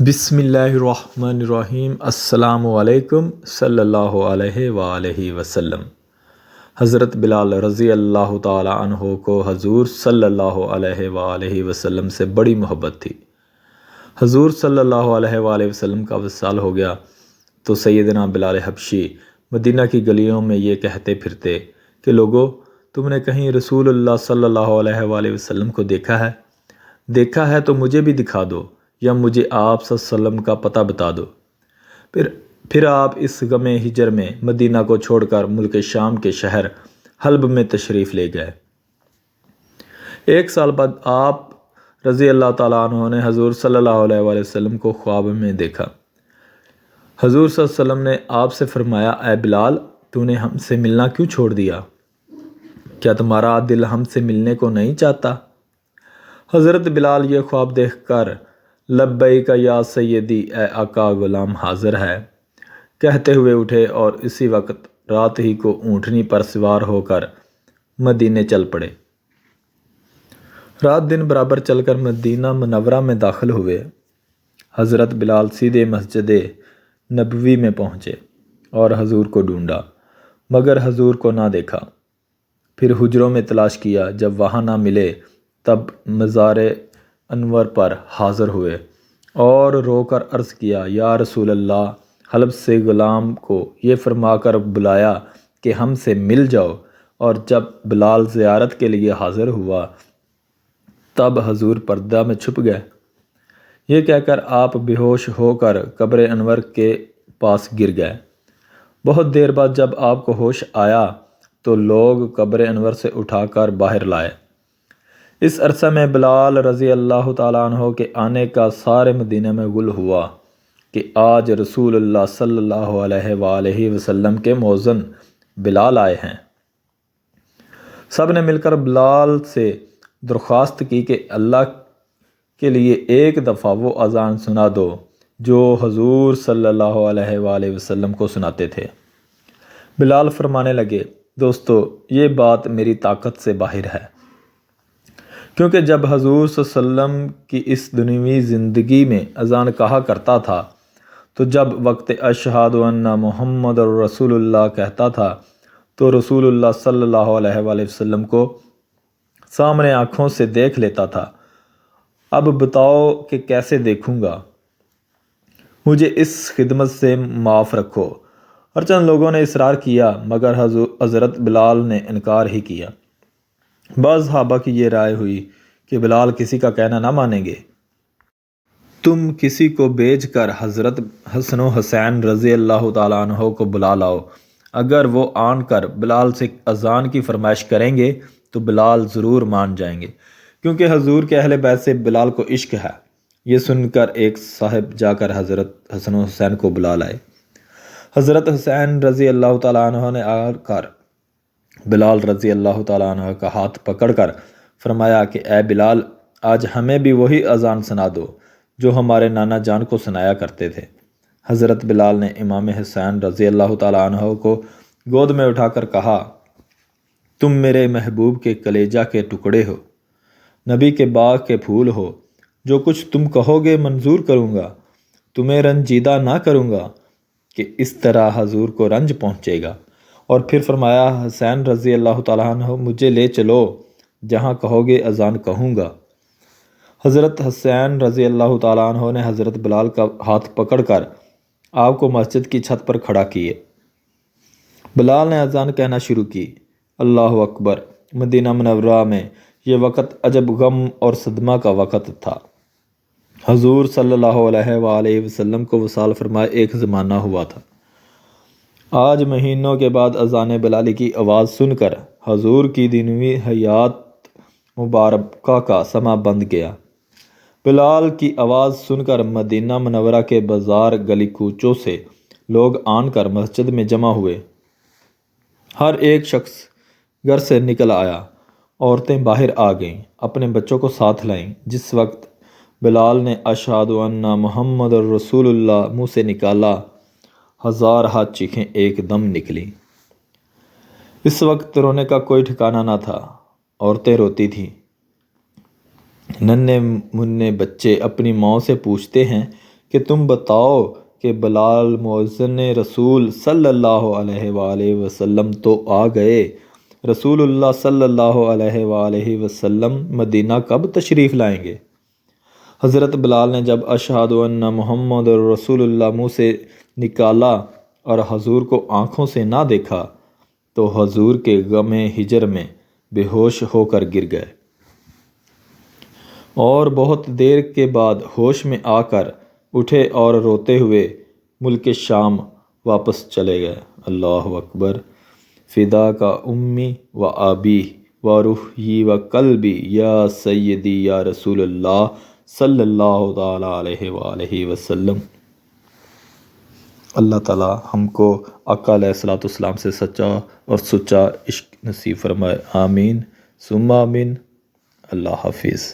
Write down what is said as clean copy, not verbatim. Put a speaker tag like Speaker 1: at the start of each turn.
Speaker 1: بسم اللہ الرحمن الرحیم۔ السلام علیکم صلی اللہ علیہ وآلہ وسلم۔ حضرت بلال رضی اللہ تعالیٰ عنہ کو حضور صلی اللہ علیہ وآلہ وسلم سے بڑی محبت تھی۔ حضور صلی اللہ علیہ وآلہ وسلم کا وصال ہو گیا تو سیدنا بلال حبشی مدینہ کی گلیوں میں یہ کہتے پھرتے کہ لوگو، تم نے کہیں رسول اللہ صلی اللہ علیہ وآلہ وسلم کو دیکھا ہے تو مجھے بھی دکھا دو، یا مجھے آپ صلی اللہ علیہ وسلم کا پتہ بتا دو۔ پھر آپ اس غم ہجر میں مدینہ کو چھوڑ کر ملک شام کے شہر حلب میں تشریف لے گئے۔ 1 سال بعد آپ رضی اللہ تعالیٰ عنہ نے حضور صلی اللہ علیہ وآلہ وسلم کو خواب میں دیکھا۔ حضور صلی اللہ علیہ وسلم نے آپ سے فرمایا، اے بلال، تو نے ہم سے ملنا کیوں چھوڑ دیا؟ کیا تمہارا دل ہم سے ملنے کو نہیں چاہتا؟ حضرت بلال یہ خواب دیکھ کر لبیک یا سیدی، اے آقا، غلام حاضر ہے کہتے ہوئے اٹھے اور اسی وقت رات ہی کو اونٹنی پر سوار ہو کر مدینے چل پڑے۔ رات دن برابر چل کر مدینہ منورہ میں داخل ہوئے۔ حضرت بلال سیدھے مسجد نبوی میں پہنچے اور حضور کو ڈھونڈا، مگر حضور کو نہ دیکھا۔ پھر حجروں میں تلاش کیا، جب وہاں نہ ملے تب مزار انور پر حاضر ہوئے اور رو کر عرض کیا، یا رسول اللہ، حلب سے غلام کو یہ فرما کر بلایا کہ ہم سے مل جاؤ۔ اور جب بلال زیارت کے لیے حاضر ہوا تب حضور پردہ میں چھپ گئے۔ یہ کہہ کر آپ بے ہوش ہو کر قبر انور کے پاس گر گئے۔ بہت دیر بعد جب آپ کو ہوش آیا تو لوگ قبر انور سے اٹھا کر باہر لائے۔ اس عرصہ میں بلال رضی اللہ تعالیٰ عنہ کے آنے کا سارے مدینہ میں غل ہوا کہ آج رسول اللہ صلی اللہ علیہ وآلہ وسلم کے مؤذن بلال آئے ہیں۔ سب نے مل کر بلال سے درخواست کی کہ اللہ کے لیے ایک دفعہ وہ اذان سنا دو جو حضور صلی اللہ علیہ وآلہ وسلم کو سناتے تھے۔ بلال فرمانے لگے، دوستو، یہ بات میری طاقت سے باہر ہے، کیونکہ جب حضور صلی اللہ علیہ وسلم کی اس دنیوی زندگی میں اذان کہا کرتا تھا تو جب وقت اشہد ان محمد رسول اللہ کہتا تھا تو رسول اللہ صلی اللہ علیہ وآلہ وسلم کو سامنے آنکھوں سے دیکھ لیتا تھا۔ اب بتاؤ کہ کیسے دیکھوں گا؟ مجھے اس خدمت سے معاف رکھو۔ اور چند لوگوں نے اصرار کیا مگر حضرت بلال نے انکار ہی کیا۔ بعض صحابہ کی یہ رائے ہوئی کہ بلال کسی کا کہنا نہ مانیں گے، تم کسی کو بھیج کر حضرت حسن و حسین رضی اللہ تعالیٰ عنہ کو بلا لاؤ۔ اگر وہ آن کر بلال سے اذان کی فرمائش کریں گے تو بلال ضرور مان جائیں گے، کیونکہ حضور کے اہل بیت سے بلال کو عشق ہے۔ یہ سن کر ایک صاحب جا کر حضرت حسن و حسین کو بلا لائے۔ حضرت حسین رضی اللہ تعالیٰ عنہ نے آ کر بلال رضی اللہ تعالیٰ عنہ کا ہاتھ پکڑ کر فرمایا کہ اے بلال، آج ہمیں بھی وہی اذان سنا دو جو ہمارے نانا جان کو سنایا کرتے تھے۔ حضرت بلال نے امام حسین رضی اللہ تعالیٰ عنہ کو گود میں اٹھا کر کہا، تم میرے محبوب کے کلیجہ کے ٹکڑے ہو، نبی کے باغ کے پھول ہو، جو کچھ تم کہو گے منظور کروں گا، تمہیں رنجیدہ نہ کروں گا کہ اس طرح حضور کو رنج پہنچے گا۔ اور پھر فرمایا، حسین رضی اللہ تعالیٰ عنہ، مجھے لے چلو، جہاں کہو گے اذان کہوں گا۔ حضرت حسین رضی اللہ تعالیٰ عنہ نے حضرت بلال کا ہاتھ پکڑ کر آپ کو مسجد کی چھت پر کھڑا کیے۔ بلال نے اذان کہنا شروع کی۔ اللہ اکبر۔ مدینہ منورہ میں یہ وقت عجب غم اور صدمہ کا وقت تھا۔ حضور صلی اللہ علیہ وآلہ وسلم کو وصال فرمائے ایک زمانہ ہوا تھا۔ آج مہینوں کے بعد اذان بلالی کی آواز سن کر حضور کی دنیوی حیات مبارکہ کا سماں بند گیا۔ بلال کی آواز سن کر مدینہ منورہ کے بازار گلی کوچوں سے لوگ آن کر مسجد میں جمع ہوئے۔ ہر ایک شخص گھر سے نکل آیا، عورتیں باہر آ گئیں، اپنے بچوں کو ساتھ لائیں۔ جس وقت بلال نے اشہد ان محمد رسول اللہ منہ سے نکالا، ہزارہ چیخیں ایک دم نکلیں۔ اس وقت رونے کا کوئی ٹھکانہ نہ تھا، عورتیں روتی تھیں، ننھے منھے بچے اپنی ماں سے پوچھتے ہیں کہ تم بتاؤ کہ بلال مؤذن رسول صلی اللہ علیہ وآلہ وسلم تو آ گئے۔ رسول اللہ صلی اللہ علیہ وآلہ وسلم مدینہ کب تشریف لائیں گے؟ حضرت بلال نے جب اشہد ان محمد رسول اللہ منہ سے نکالا اور حضور کو آنکھوں سے نہ دیکھا تو حضور کے غم ہجر میں بے ہوش ہو کر گر گئے، اور بہت دیر کے بعد ہوش میں آ کر اٹھے اور روتے ہوئے ملک شام واپس چلے گئے۔ اللہ اکبر۔ فدا کا امی و آبی و روحی و قلبی یا سیدی یا رسول اللہ صلی اللہ تعالیٰ علیہ وآلہ وسلم۔ اللہ تعالیٰ ہم کو آقا علیہ الصلوۃ والسلام سے سچا اور سچا عشق نصیب فرمائے، آمین ثم آمین۔ اللہ حافظ۔